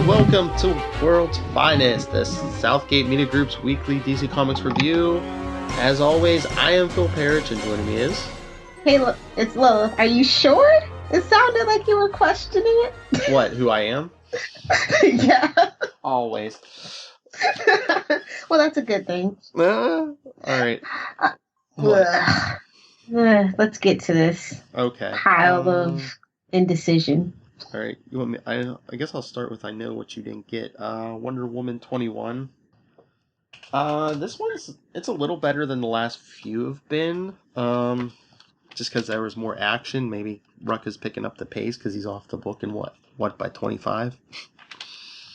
welcome to World's Finest, the Southgate Media Group's weekly DC Comics review. As always, I am Phil Parrish, and joining me is... Hey, it's Lilith. Are you sure? It sounded like you were questioning it. What, who I am? Yeah. Always. Well, that's a good thing. Alright. Let's get to this Okay. pile of indecision. Alright, you want me... I guess I'll start with I know what you didn't get. Wonder Woman 21. This it's a little better than the last few have been. Just because there was more action. Maybe Rucka's picking up the pace because he's off the book in what by 25?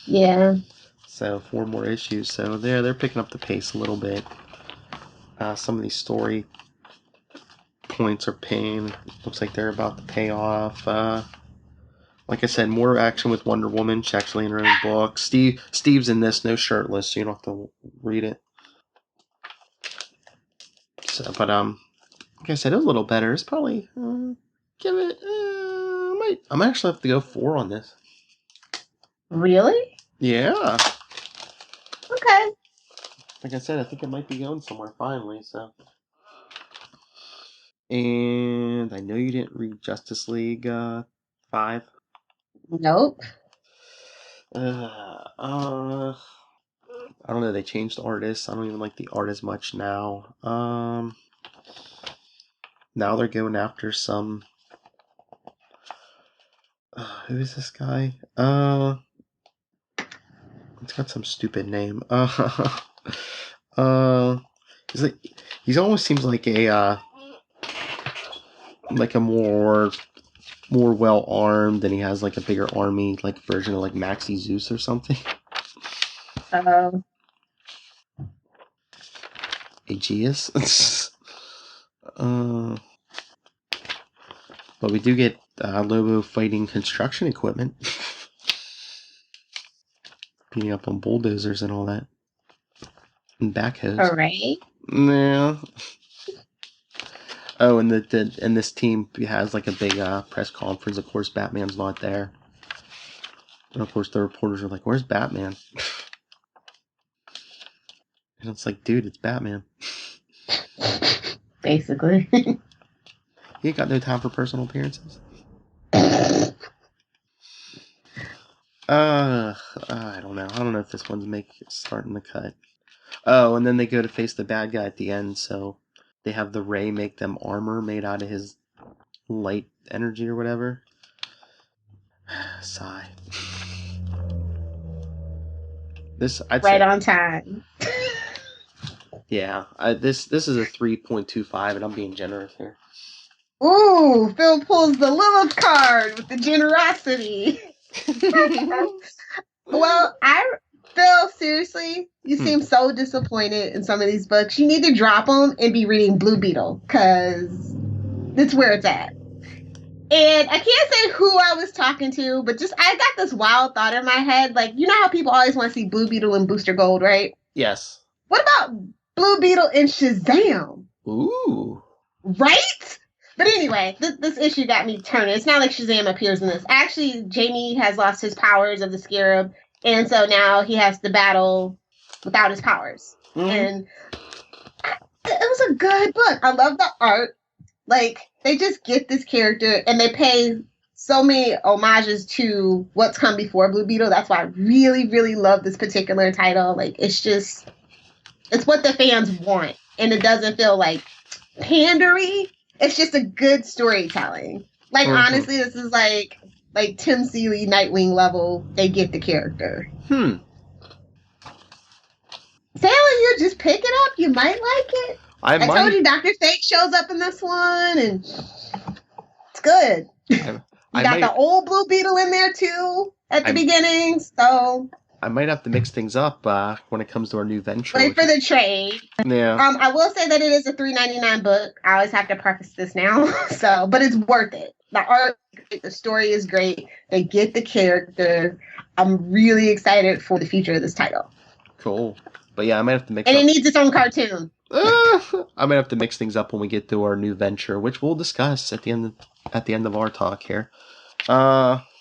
Yeah. So 4 more issues. So they're picking up the pace a little bit. Some of these story points are paying. Looks like they're about to pay off. Like I said, more action with Wonder Woman. She's actually in her own book. Steve's in this, no shirtless, so you don't have to read it. So, but like I said, it was a little better. It's probably give it. I might actually have to go 4 on this. Really? Yeah. Okay. Like I said, I think it might be going somewhere finally. So. And I know you didn't read Justice League 5. Nope. I don't know. They changed the artists. I don't even like the art as much now. Now they're going after some. Who is this guy? It's got some stupid name. He almost seems like a more well armed, and he has like a bigger army, like version of like Maxi Zeus or something. Aegeus. But we do get Lobo fighting construction equipment, beating up on bulldozers and all that, and backhoes. All right. Yeah. Oh, and this team has like a big press conference. Of course, Batman's not there. And of course, the reporters are like, "Where's Batman?" And it's like, dude, it's Batman. Basically. He ain't got no time for personal appearances. I don't know. I don't know if this one's starting to cut. Oh, and then they go to face the bad guy at the end, so they have the Ray make them armor made out of his light energy or whatever. Sigh. I'd right say, on time. Yeah, this is a 3.25, and I'm being generous here. Ooh, Phil pulls the Lilith card with the generosity. Well, Phil, seriously, you seem so disappointed in some of these books. You need to drop them and be reading Blue Beetle, because that's where it's at. And I can't say who I was talking to, but I got this wild thought in my head. Like, you know how people always want to see Blue Beetle and Booster Gold, right? Yes. What about Blue Beetle and Shazam? Ooh. Right? But anyway, this issue got me turning. It's not like Shazam appears in this. Actually, Jamie has lost his powers of the Scarab, and so now he has to battle without his powers. Mm-hmm. And it was a good book. I love the art. Like, they just get this character, and they pay so many homages to what's come before Blue Beetle. That's why I really, really love this particular title. Like, it's what the fans want, and it doesn't feel like pandery. It's just a good storytelling. Like, honestly, this is like Tim Seeley, Nightwing level. They get the character. Sailor, you just pick it up. You might like it. I told you Dr. Fate shows up in this one, and it's good. You got the old Blue Beetle in there, too, at the beginning, so... I might have to mix things up when it comes to our new venture. Wait for the trade. Yeah. I will say that it is a $3.99 book. I always have to preface this now. But it's worth it. The art is great. The story is great. They get the character. I'm really excited for the future of this title. Cool. But yeah, I might have to mix And it needs its own cartoon. I might have to mix things up when we get to our new venture, which we'll discuss at the end of our talk here.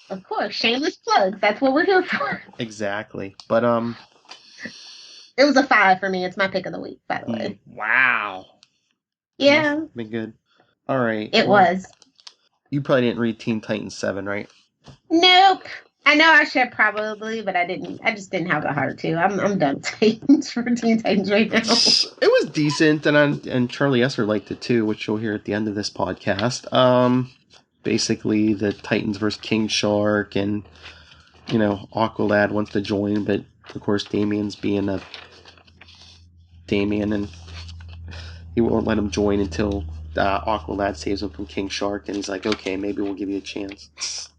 Of course, shameless plugs. That's what we're here for. Exactly. But It was a 5 for me. It's my pick of the week, by the way. wow. Yeah, Been good. All right. it was. You probably didn't read Teen Titans 7, right? Nope. I know I should probably, but I didn't. I just didn't have the heart to. I'm done with Titans for Teen Titans right now. It was decent, and Charlie Esser liked it too, which you'll hear at the end of this podcast. Basically the Titans versus King Shark, and Aqualad wants to join, but of course Damian's being a Damian, and he won't let him join until Aqualad saves him from King Shark, and he's like, okay, maybe we'll give you a chance.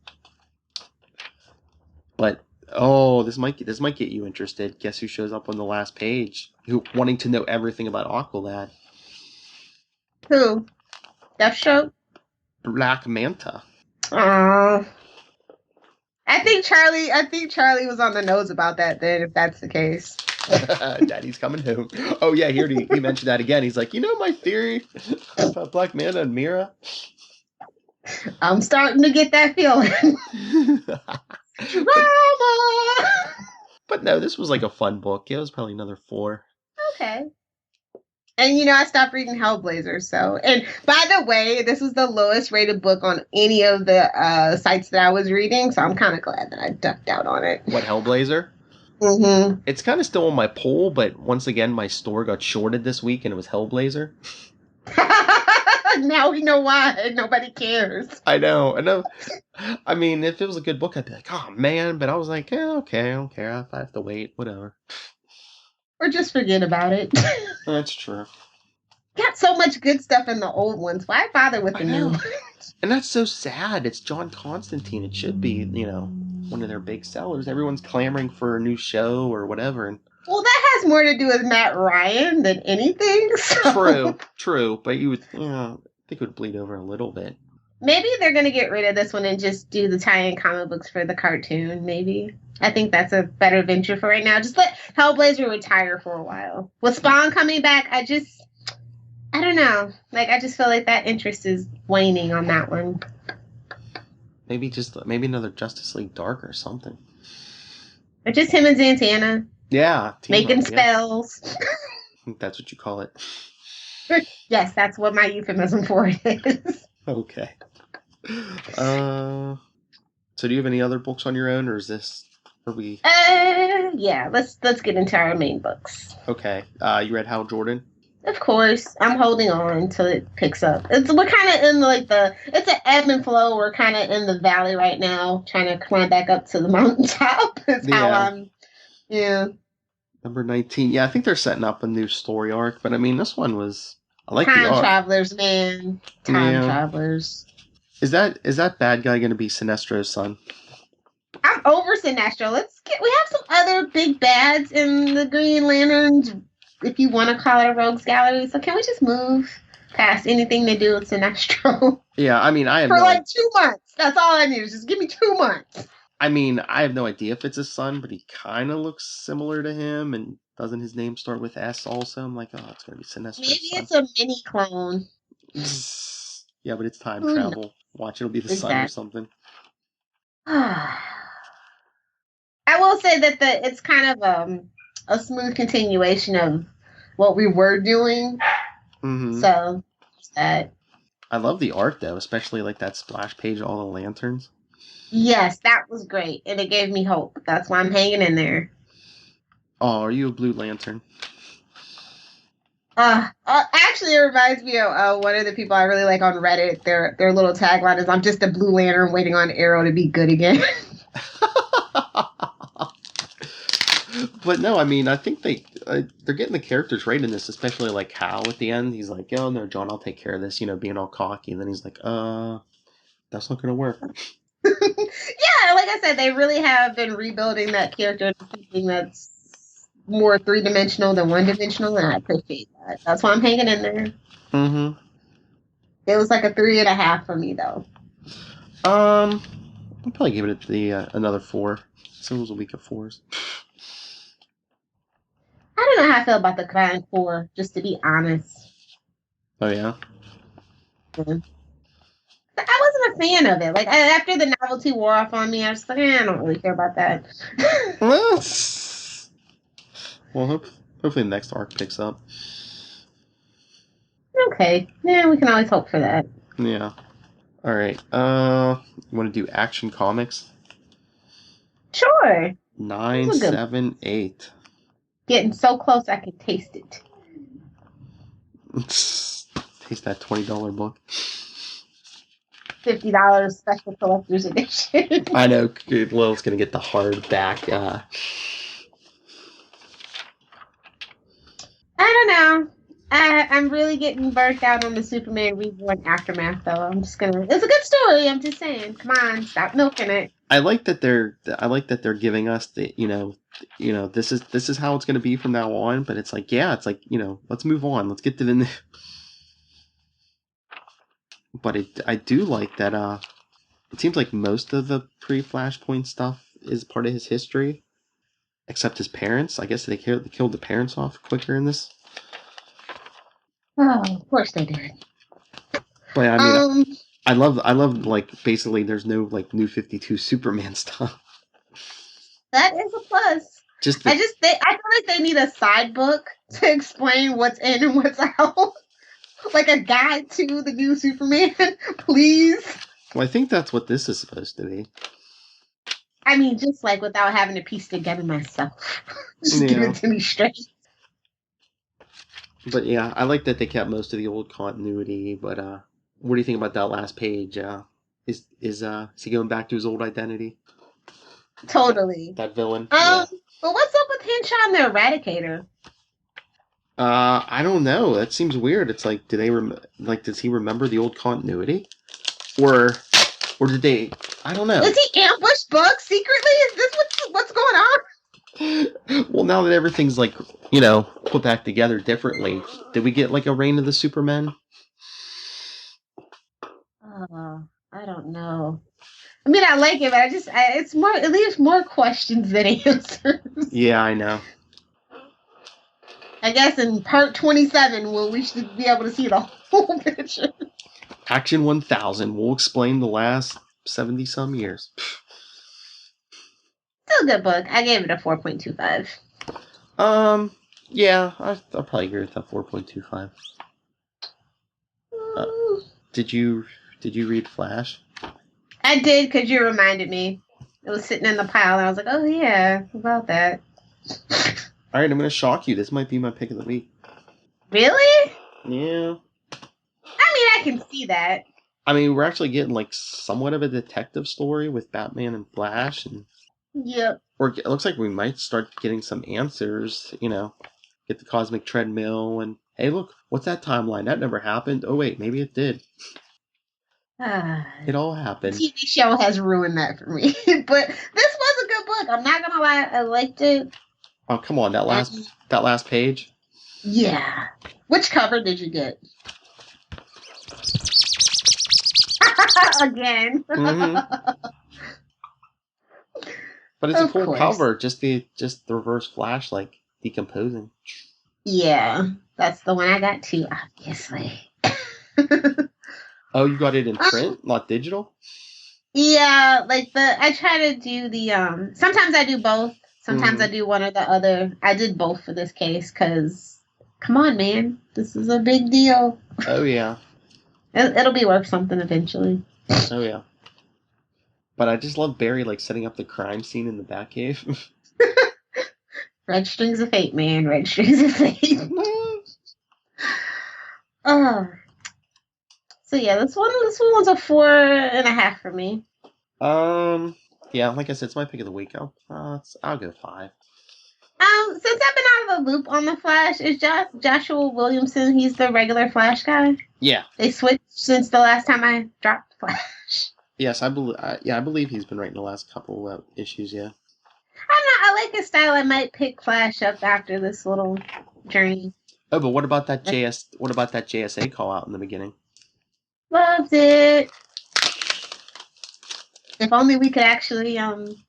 But this might get you interested. Guess who shows up on the last page? Who wanting to know everything about Aqualad? Who? Deathstroke? Black Manta. I think Charlie was on the nose about that then, if that's the case. Daddy's coming home. Oh yeah, he mentioned that again. He's like, my theory about Black Manta and Mira? I'm starting to get that feeling. Drama! But no, this was like a fun book. It was probably another 4. Okay. And I stopped reading Hellblazer, so. And by the way, this was the lowest rated book on any of the sites that I was reading, so I'm kind of glad that I ducked out on it. What, Hellblazer? Mm-hmm. It's kind of still on my poll, but once again, my store got shorted this week, and it was Hellblazer. Now we know why. Nobody cares. I know. I mean, if it was a good book, I'd be like, oh man. But I was like, yeah, okay, I don't care. If I have to wait, whatever. Or just forget about it. That's true. Got so much good stuff in the old ones. Why bother with the new ones? And that's so sad. It's John Constantine. It should be, one of their big sellers. Everyone's clamoring for a new show or whatever. And well, that has more to do with Matt Ryan than anything. So. True. But you would, I think it would bleed over a little bit. Maybe they're going to get rid of this one and just do the tie-in comic books for the cartoon, maybe. I think that's a better venture for right now. Just let Hellblazer retire for a while. With Spawn coming back, I don't know. I just feel like that interest is waning on that one. Maybe another Justice League Dark or something. Or just him and Zatanna. Yeah. Making spells. Yeah. That's what you call it. Yes, that's what my euphemism for it is. Okay. So do you have any other books on your own, or are we? Yeah. Let's get into our main books. Okay. You read Hal Jordan? Of course, I'm holding on until it picks up. We're kind of in it's an ebb and flow. We're kind of in the valley right now, trying to climb back up to the mountaintop. Yeah. Number 19. Yeah, I think they're setting up a new story arc, but I mean, this one was. I like the art. Time travelers, man. Time travelers. Is that bad guy going to be Sinestro's son? I'm over Sinestro. We have some other big bads in the Green Lanterns, if you want to call it a rogues gallery. So can we just move past anything to do with Sinestro? Yeah, I mean, I have for 2 months. That's all I need. Just give me 2 months. I mean, I have no idea if it's his son, but he kind of looks similar to him, and doesn't his name start with S also? I'm like, oh, it's going to be Sinestro's Maybe son. It's a mini clone. Yeah, but it's time travel. Watch, it'll be the son or something. I will say that it's kind of a smooth continuation of what we were doing. Mm-hmm. So that. I love the art though, especially like that splash page, all the lanterns. Yes, that was great, and it gave me hope. That's why I'm hanging in there. Oh, are you a Blue Lantern? Actually, it reminds me of one of the people I really like on Reddit. Their little tagline is, "I'm just a Blue Lantern waiting on Arrow to be good again." But no, I mean, I think they're getting the characters right in this, especially like Hal at the end. He's like, "Oh no, John, I'll take care of this," being all cocky, and then he's like, that's not gonna work. Yeah, like I said, they really have been rebuilding that character into something that's more 3-dimensional than 1-dimensional, and I appreciate that. That's why I'm hanging in there. Mm-hmm. It was like a 3.5 for me, though. I'll probably give it another 4. So it was a week of 4s. I don't know how I feel about the Grand Four, just to be honest. Oh, yeah? I wasn't a fan of it. Like after the novelty wore off on me, I was like, I don't really care about that. Well, hopefully the next arc picks up. Okay, yeah, we can always hope for that. Yeah. All right. You want to do Action Comics? Sure. 978. Getting so close, I can taste it. Taste that $20 book. $50 special collector's edition. I know Lil's gonna get the hardback. I don't know. I'm really getting burnt out on the Superman Reborn Aftermath, though. I'm just gonna. It's a good story. I'm just saying. Come on, stop milking it. I like that they're giving us the this is how it's gonna be from now on. But it's like let's move on. Let's get to the. But I do like that. It seems like most of the pre-Flashpoint stuff is part of his history, except his parents. I guess they killed the parents off quicker in this. Oh, of course they did. But I mean, I love like basically there's no like New 52 Superman stuff. That is a plus. I feel like they need a side book to explain what's in and what's out. Like a guide to the new Superman, please. Well, I think that's what this is supposed to be. I mean, just like without having to piece together myself. Just give it to me straight. But yeah, I like that they kept most of the old continuity. But what do you think about that last page? Is he going back to his old identity? Totally. That villain. But what's up with Henshaw the Eradicator? I don't know. That seems weird. It's like, does he remember the old continuity, or did they? I don't know. Does he ambush Bugs secretly? Is this what's going on? Well, now that everything's like put back together differently, did we get like a Reign of the Supermen? I don't know. I mean, I like it, but it leaves more questions than answers. Yeah, I know. I guess in part 27, we should be able to see the whole picture. Action 1000 will explain the last 70-some years. Still a good book. I gave it a 4.25. Yeah, I'll probably agree with that 4.25. Did you read Flash? I did, because you reminded me. It was sitting in the pile, and I was like, oh yeah, about that. All right, I'm going to shock you. This might be my pick of the week. Really? Yeah. I mean, I can see that. I mean, we're actually getting like somewhat of a detective story with Batman and Flash, and yep. Or it looks like we might start getting some answers. Get the cosmic treadmill, and hey, look, what's that timeline? That never happened. Oh wait, maybe it did. It all happened. The TV show has ruined that for me, but this was a good book. I'm not gonna lie, I liked it. Oh, come on, that last page? Yeah. Which cover did you get? Again. Mm-hmm. But it's a cool cover, just the reverse Flash, like, decomposing. Yeah, that's the one I got too, obviously. Oh, you got it in print, not digital? Yeah, like I try to do the, sometimes I do both. Sometimes I do one or the other. I did both for this case because, come on, man. This is a big deal. Oh, yeah. It'll be worth something eventually. Oh, yeah. But I just love Barry, like, setting up the crime scene in the Batcave. Red Strings of Fate, man. Red Strings of Fate. So, yeah, this one was a 4.5 for me. Yeah, like I said, it's my pick of the week. I'll go 5. Since I've been out of the loop on the Flash, is Joshua Williamson? He's the regular Flash guy. Yeah, they switched since the last time I dropped Flash. Yes, I believe he's been writing the last couple of issues. Yeah, I like his style. I might pick Flash up after this little journey. Oh, but what about that JSA call out in the beginning? Loved it. If only we could actually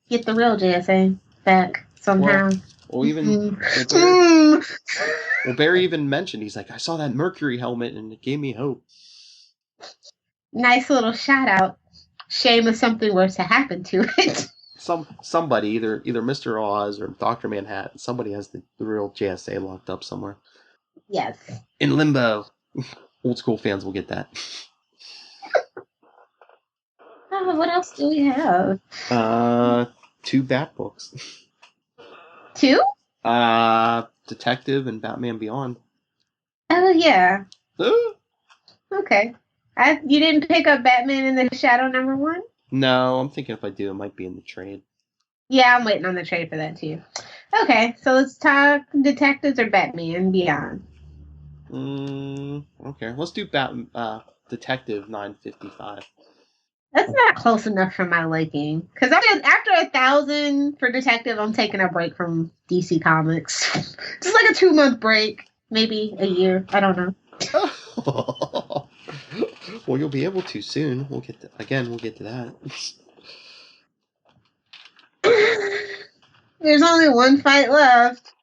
get the real JSA back somehow. Well, even Barry even mentioned, he's like, I saw that Mercury helmet and it gave me hope. Nice little shout out. Shame if something were to happen to it. Somebody, either Mr. Oz or Dr. Manhattan, somebody has the real JSA locked up somewhere. Yes. In limbo. Old school fans will get that. Oh, what else do we have? 2 Bat books. 2? Detective and Batman Beyond. Oh, yeah. Uh, Okay. You didn't pick up Batman in the Shadow #1? No, I'm thinking if I do, it might be in the trade. Yeah, I'm waiting on the trade for that too. Okay, so let's talk Detectives or Batman Beyond. Okay. Let's do Detective 955. That's not close enough for my liking. Because after 1,000 for Detective, I'm taking a break from DC Comics. Just like a 2-month break. Maybe a year. I don't know. Well, you'll be able to soon. We'll get to that. There's only one fight left.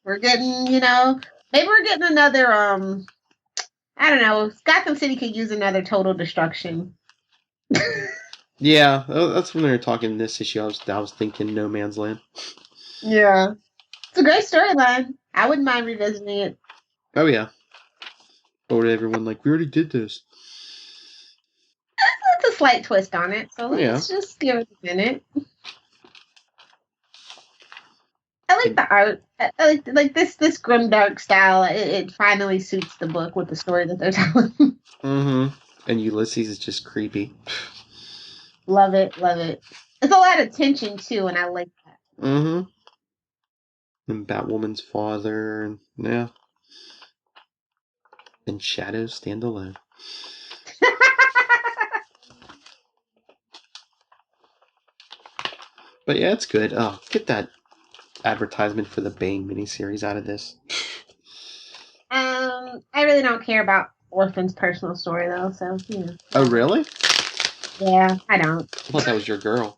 We're getting, maybe we're getting another, I don't know. Gotham City could use another total destruction. Yeah, that's when they were talking this issue. I was thinking No Man's Land. Yeah. It's a great storyline. I wouldn't mind revisiting it. Oh, yeah. Or everyone like, we already did this. It's a slight twist on it, so let's just give it a minute. I like the art. I like this grimdark style. It finally suits the book with the story that they're telling. Mm-hmm. And Ulysses is just creepy. Love it. It's a lot of tension too, and I like that. Mm-hmm. And Batwoman's father, and yeah. And Shadows stand alone. But yeah, it's good. Oh, get that advertisement for the Bane miniseries out of this. I really don't care about Orphan's personal story though, so Oh, really? Yeah, I don't. I thought that was your girl.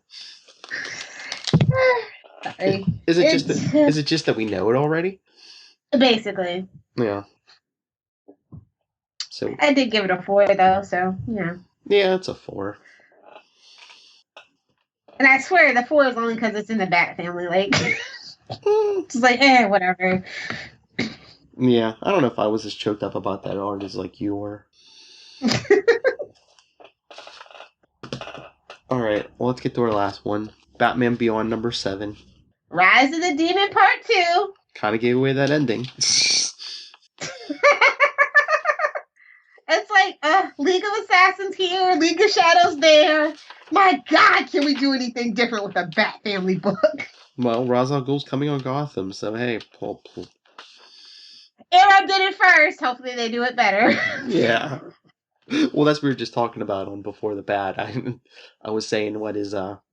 Sorry. Is it just that we know it already? Basically. Yeah. So I did give it a 4 though, so yeah. Yeah, it's a 4. And I swear the 4 is only because it's in the Bat family. Like, it's like, whatever. Yeah, I don't know if I was as choked up about that art as like you were. All right, well, let's get to our last one. Batman Beyond #7. Rise of the Demon Part 2. Kind of gave away that ending. It's like, League of Assassins here, League of Shadows there. My God, can we do anything different with a Bat family book? Well, Ra's al Ghul's coming on Gotham, so hey, Arrow did it first. Hopefully they do it better. Yeah. Well, that's what we were just talking about on Before the Bat. I was saying, we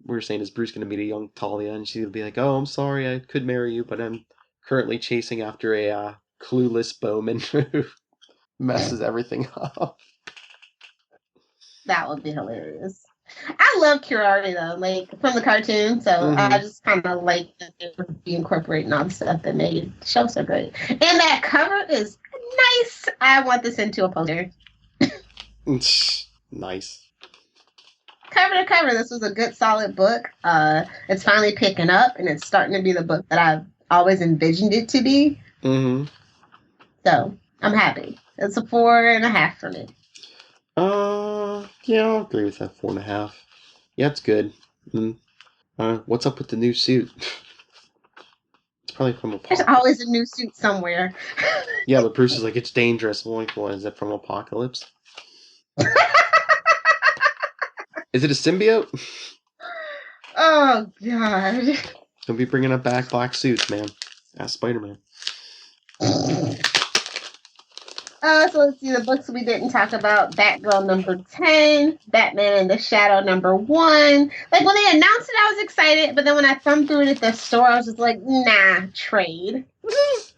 were saying, is Bruce going to meet a young Talia? And she'll be like, oh, I'm sorry, I could marry you, but I'm currently chasing after a clueless Bowman who messes everything up. That would be hilarious. I love Curari though, like from the cartoon, so I just kind of like that they would be incorporating all the stuff that made the show so great. And that cover is nice. I want this into a poster. Nice. Cover to cover, this was a good, solid book. It's finally picking up, and it's starting to be the book that I've always envisioned it to be. Mm-hmm. So I'm happy. It's a 4.5 for me. Yeah, I'll agree with that 4.5. Yeah, it's good. What's up with the new suit? It's probably from Apocalypse. There's always a new suit somewhere. Yeah, but Bruce is like, it's dangerous. I'm like, what, is it from Apocalypse? Is it a symbiote? Oh, God. Don't be bringing up back black suits, man. Ask Spider-Man. So let's see the books we didn't talk about. Batgirl #10, Batman in the Shadow #1. Like when they announced it, I was excited, but then when I thumbed through it at the store, I was just like, nah, trade. Just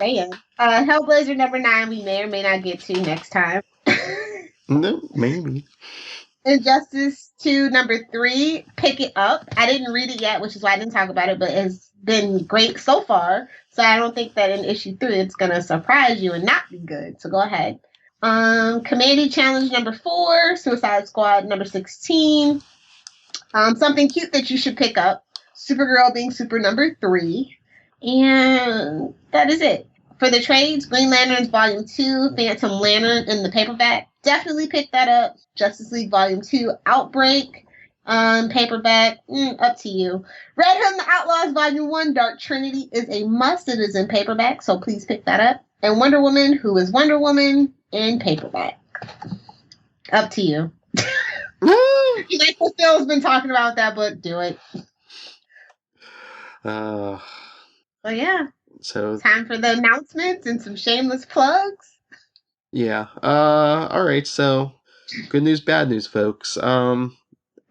saying. Hellblazer #9 we may or may not get to next time. No, maybe. Injustice 2 #3, pick it up. I didn't read it yet, which is why I didn't talk about it, but it's been great so far. So I don't think that in issue 3 it's going to surprise you and not be good. So go ahead. Community Challenge number 4, Suicide Squad number 16. Something cute that you should pick up, Supergirl being super number 3. And that is it. For the trades, Green Lanterns Volume 2, Phantom Lantern in the paperback. Definitely pick that up. Justice League Volume 2, Outbreak, paperback. Up to you. Red Hood and the Outlaws Volume 1, Dark Trinity is a must. It is in paperback, so please pick that up. And Wonder Woman, Who is Wonder Woman, in paperback. Up to you. Like Phil's been talking about that book, do it. Well, yeah. So time for the announcements and some shameless plugs. Yeah. All right. So, good news, bad news, folks.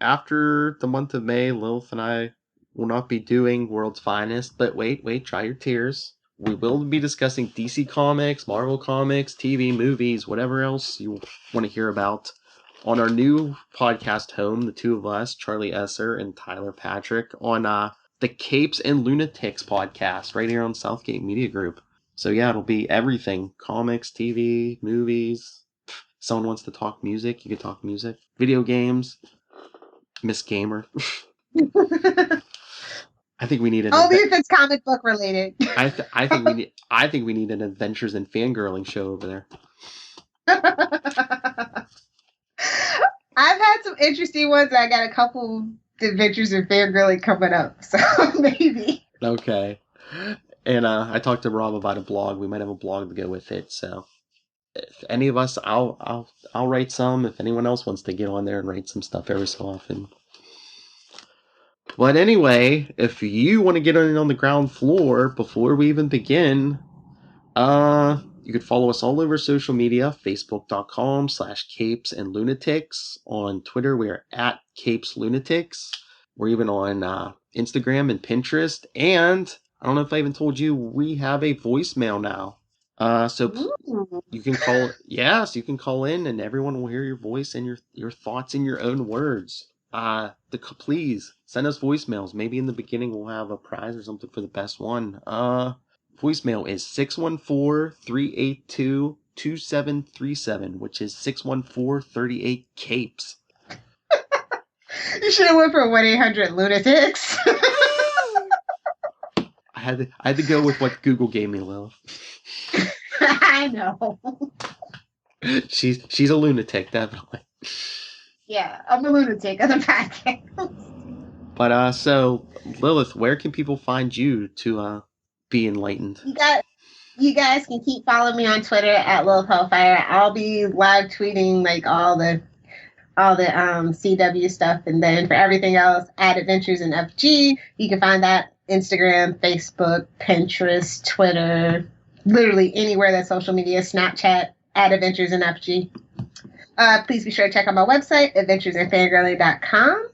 After the month of May, Lilith and I will not be doing World's Finest. But wait, dry your tears. We will be discussing DC Comics, Marvel Comics, TV, movies, whatever else you want to hear about on our new podcast home, the two of us, Charlie Esser and Tyler Patrick, on the Capes and Lunatics podcast right here on Southgate Media Group. So yeah, it'll be everything. Comics, TV, movies. Someone wants to talk music, you can talk music. Video games. Miss Gamer. I think we need only if it's comic book related. I think we need an Adventures in Fangirling show over there. I've had some interesting ones. I got a couple Adventures in Fangirling coming up, so maybe. Okay. And I talked to Rob about a blog. We might have a blog to go with it. So if any of us, I'll write some. If anyone else wants to get on there and write some stuff every so often. But anyway, if you want to get on the ground floor before we even begin, you could follow us all over social media, facebook.com/Capes and Lunatics. On Twitter, we are at Capes Lunatics. We're even on Instagram and Pinterest. And I don't know if I even told you, we have a voicemail now. So you can call, you can call in and everyone will hear your voice and your thoughts in your own words. Please send us voicemails. Maybe in the beginning we'll have a prize or something for the best one. Voicemail is 614-382-2737, which is 614-38-CAPES. You should have went for 1-800-LUNATICS. I had to go with what Google gave me, Lil. I know. She's a lunatic, definitely. Yeah, I'm a lunatic on the podcast. But so Lilith, where can people find you to be enlightened? You guys can keep following me on Twitter at Lilith Hellfire. I'll be live tweeting like all the CW stuff, and then for everything else, at Adventures in FG. You can find that Instagram, Facebook, Pinterest, Twitter, literally anywhere that social media, Snapchat, at Adventures in FG. Please be sure to check out my website, adventuresinfangirling.com.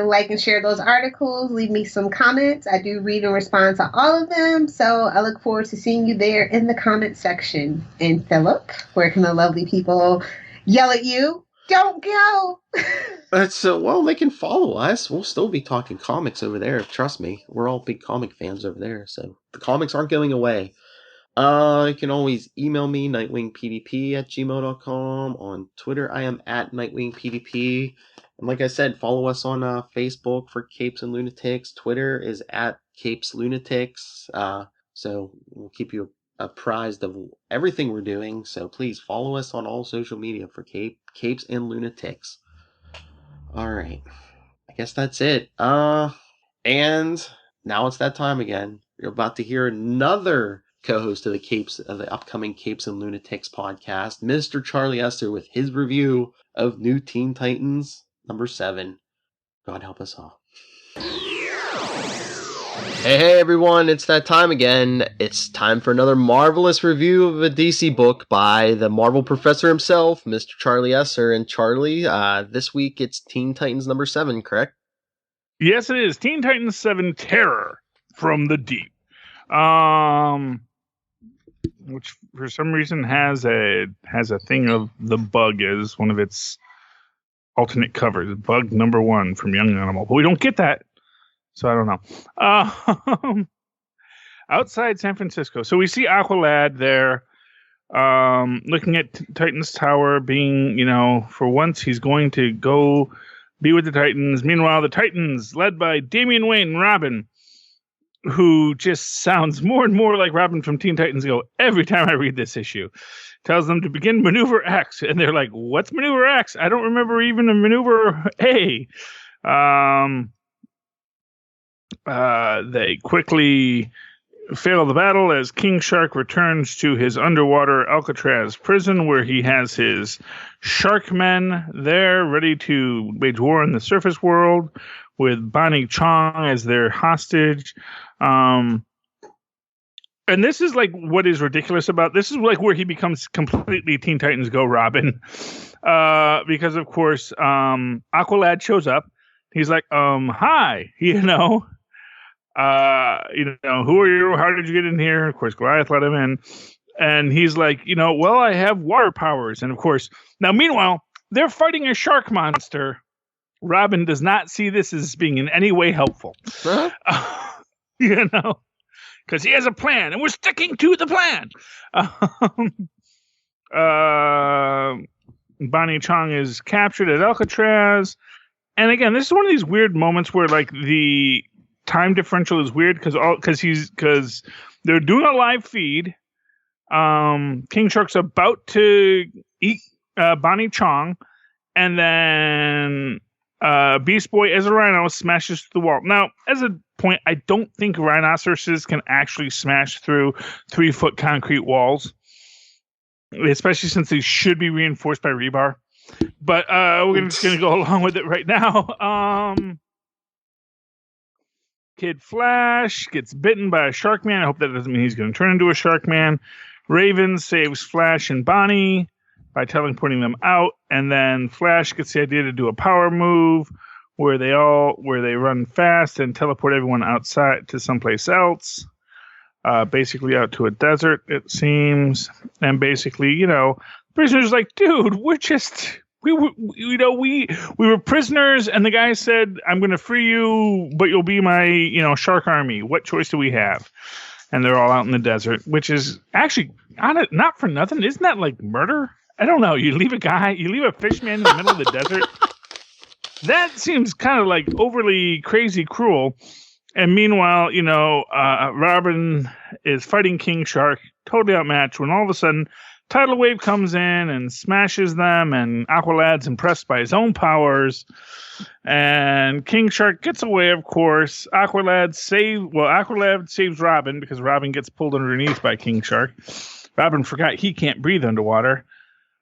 Like and share those articles. Leave me some comments. I do read and respond to all of them, so I look forward to seeing you there in the comment section. And Philip, where can the lovely people yell at you? Don't go! Well, they can follow us. We'll still be talking comics over there. Trust me. We're all big comic fans over there, so the comics aren't going away. You can always email me, nightwingpdp@gmail.com. On Twitter, I am at nightwingpdp. And like I said, follow us on Facebook for Capes and Lunatics. Twitter is at Capes Lunatics. So we'll keep you apprised of everything we're doing. So please follow us on all social media for Capes and Lunatics. All right. I guess that's it. And now it's that time again. You're about to hear another co-host of the upcoming Capes and Lunatics podcast, Mr. Charlie Esser, with his review of New Teen Titans number 7. God help us all. Hey everyone, it's that time again. It's time for another marvelous review of a DC book by the Marvel professor himself, Mr. Charlie Esser. And Charlie, this week it's Teen Titans number 7, correct? Yes, it is. Teen Titans 7 Terror from the Deep. Which for some reason has a thing of the Bug as one of its alternate covers. Bug number 1 from Young Animal. But we don't get that. So I don't know. Outside San Francisco. So we see Aqualad there Looking at Titan's Tower, being, for once he's going to go be with the Titans. Meanwhile, the Titans, led by Damian Wayne and Robin, who just sounds more and more like Robin from Teen Titans Go every time I read this issue, tells them to begin Maneuver X. And they're like, what's Maneuver X? I don't remember even a Maneuver A. They quickly fail the battle as King Shark returns to his underwater Alcatraz prison, where he has his shark men there ready to wage war in the surface world, with Bonnie Chong as their hostage. And this is like what is ridiculous about this is like where he becomes completely Teen Titans Go Robin, because of course Aqualad shows up. He's like, hi, who are you? How did you get in here? Of course, Goliath let him in. And he's like, well, I have water powers. And of course, now, meanwhile, they're fighting a shark monster. Robin does not see this as being in any way helpful. Huh? Because he has a plan and we're sticking to the plan. Bonnie Chong is captured at Alcatraz. And again, this is one of these weird moments where like the time differential is weird because they're doing a live feed. King Shark's about to eat Bonnie Chong, and then Beast Boy as a rhino smashes through the wall. Now, as a point, I don't think rhinoceroses can actually smash through 3-foot concrete walls, especially since they should be reinforced by rebar. But we're just going to go along with it right now. Kid Flash gets bitten by a shark man. I hope that doesn't mean he's going to turn into a shark man. Raven saves Flash and Bonnie by teleporting them out, and then Flash gets the idea to do a power move where they run fast and teleport everyone outside to someplace else, basically out to a desert, it seems. And basically, Prisoner's like, dude, we were prisoners, and the guy said, I'm going to free you, but you'll be my, shark army. What choice do we have? And they're all out in the desert, which is actually not for nothing. Isn't that like murder? I don't know. You leave a fish man in the middle of the desert. That seems kind of like overly crazy cruel. And meanwhile, Robin is fighting King Shark, totally outmatched, when all of a sudden Tidal Wave comes in and smashes them, and Aqualad's impressed by his own powers. And King Shark gets away, of course. Aqualad saves Robin because Robin gets pulled underneath by King Shark. Robin forgot he can't breathe underwater.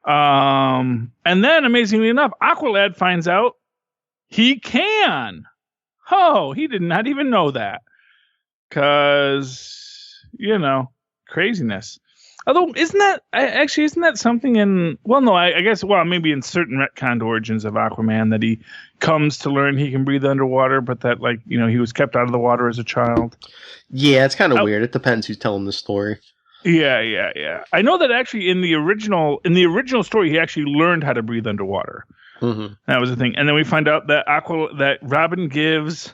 And then, amazingly enough, Aqualad finds out he can. Oh, he did not even know that. Because, craziness. Although, isn't that something in... Well, no, I guess, maybe in certain retconned origins of Aquaman that he comes to learn he can breathe underwater, but that, he was kept out of the water as a child. Yeah, it's kind of weird. It depends who's telling the story. Yeah. I know that actually in the original story, he actually learned how to breathe underwater. Mm-hmm. That was the thing. And then we find out that Robin gives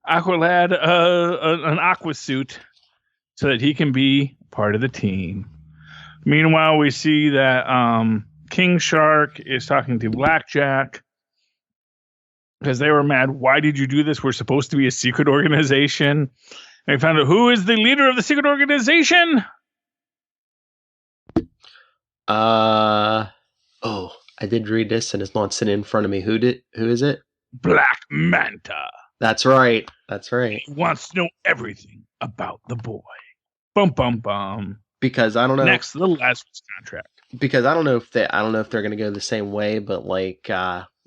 Aqualad an aqua suit so that he can be part of the team. Meanwhile, we see that King Shark is talking to Blackjack because they were mad. Why did you do this? We're supposed to be a secret organization. And we found out who is the leader of the secret organization. I did read this and it's not sitting in front of me. Who is it? Black Manta. That's right. He wants to know everything about the boy. Bum bum bum. Because I don't know. Next, the Lazarus contract. Because I don't know if they're going to go the same way, but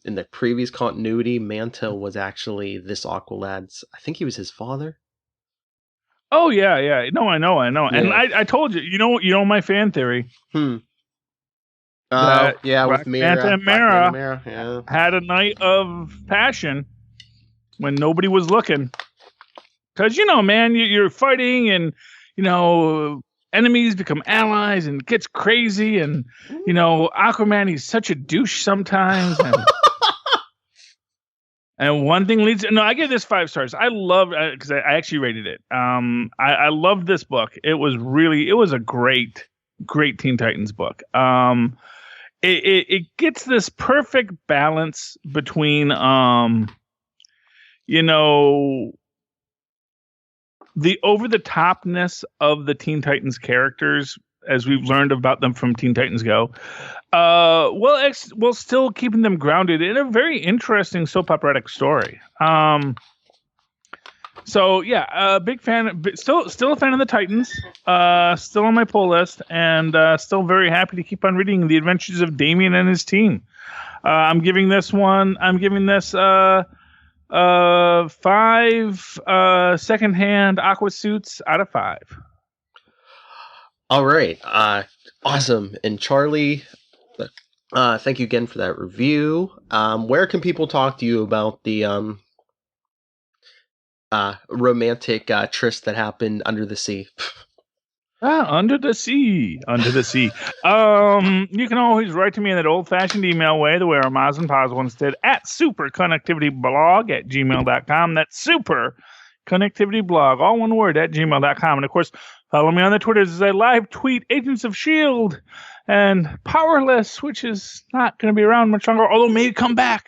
in the previous continuity, Manta was actually this Aqualad's. I think he was his father. Oh yeah. No, I know. Yeah. And I told you. You know my fan theory. With Mera. Manta and Mera had a night of passion when nobody was looking. Because man, you're fighting and. Enemies become allies and it gets crazy. And, Aquaman, he's such a douche sometimes. And one thing leads... No, I give this 5 stars. I love... Because I actually rated it. I loved this book. It was a great great Teen Titans book. It gets this perfect balance between, you know, the over-the-topness of the Teen Titans characters, as we've learned about them from Teen Titans Go, while still keeping them grounded in a very interesting soap operatic story. So yeah, big fan. Still a fan of the Titans. Still on my pull list, and still very happy to keep on reading the adventures of Damian and his team. I'm giving this 5 secondhand aqua suits out of 5. All right. Awesome. And Charlie, thank you again for that review. Where can people talk to you about the romantic tryst that happened under the sea? Under the sea. You can always write to me in that old-fashioned email way, the way our Maz and Paz once did, at superconnectivityblog@gmail.com. That's superconnectivityblog, all one word, @gmail.com. And of course, follow me on the Twitters as I live tweet Agents of S.H.I.E.L.D. and Powerless, which is not going to be around much longer, although may come back.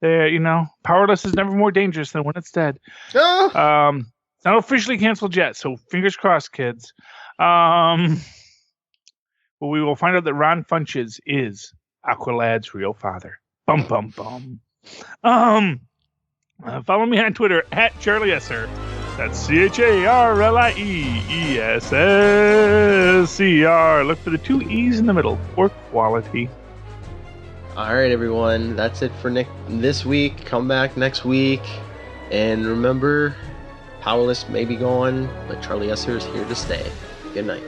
Powerless is never more dangerous than when it's dead. It's not officially canceled yet, so fingers crossed, kids. But we will find out that Ron Funches is Aqualad's real father. Bum bum bum. Follow me on Twitter at Charlie Esser. That's CharlieEssesscr. Look for the 2 E's in the middle for quality. All right, everyone. That's it for this week. Come back next week. And remember, Powerless may be gone, but Charlie Esser is here to stay. Good night.